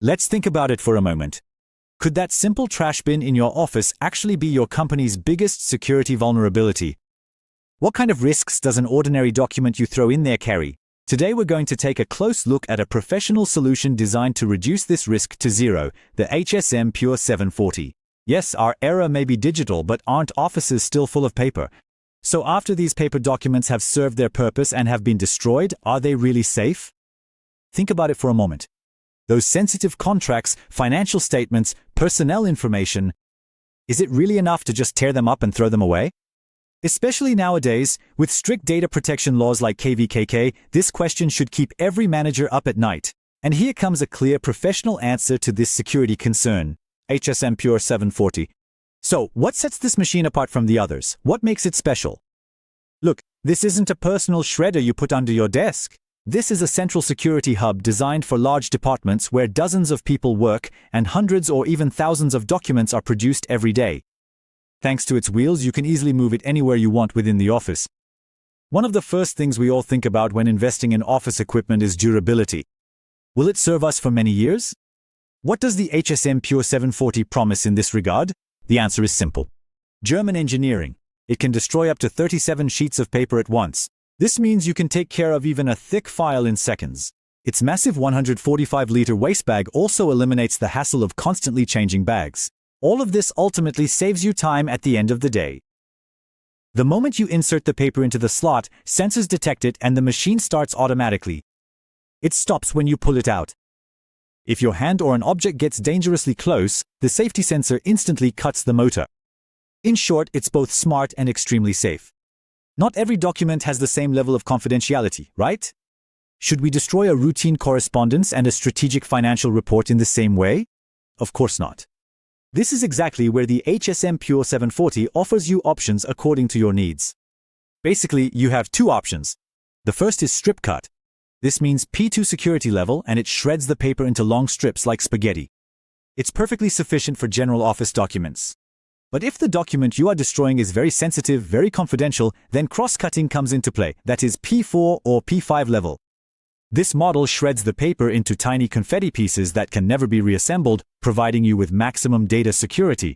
Let's think about it for a moment. Could that simple trash bin in your office actually be your company's biggest security vulnerability? What kind of risks does an ordinary document you throw in there carry? Today we're going to take a close look at a professional solution designed to reduce this risk to zero, the HSM Pure 740. Yes, our era may be digital, but aren't offices still full of paper? So after these paper documents have served their purpose and have been destroyed, are they really safe? Think about it for a moment. Those sensitive contracts, financial statements, personnel information, is it really enough to just tear them up and throw them away? Especially nowadays, with strict data protection laws like KVKK, this question should keep every manager up at night. And here comes a clear professional answer to this security concern. HSM Pure 740. So, what sets this machine apart from the others? What makes it special? Look, this isn't a personal shredder you put under your desk. This is a central security hub designed for large departments where dozens of people work and hundreds or even thousands of documents are produced every day. Thanks to its wheels, you can easily move it anywhere you want within the office. One of the first things we all think about when investing in office equipment is durability. Will it serve us for many years? What does the HSM Pure 740 promise in this regard? The answer is simple. German engineering. It can destroy up to 37 sheets of paper at once. This means you can take care of even a thick file in seconds. Its massive 145-liter waste bag also eliminates the hassle of constantly changing bags. All of this ultimately saves you time at the end of the day. The moment you insert the paper into the slot, sensors detect it and the machine starts automatically. It stops when you pull it out. If your hand or an object gets dangerously close, the safety sensor instantly cuts the motor. In short, it's both smart and extremely safe. Not every document has the same level of confidentiality, right? Should we destroy a routine correspondence and a strategic financial report in the same way? Of course not. This is exactly where the HSM Pure 740 offers you options according to your needs. Basically, you have two options. The first is strip cut. This means P2 security level and it shreds the paper into long strips like spaghetti. It's perfectly sufficient for general office documents. But if the document you are destroying is very sensitive, very confidential, then cross-cutting comes into play, that is P4 or P5 level. This model shreds the paper into tiny confetti pieces that can never be reassembled, providing you with maximum data security.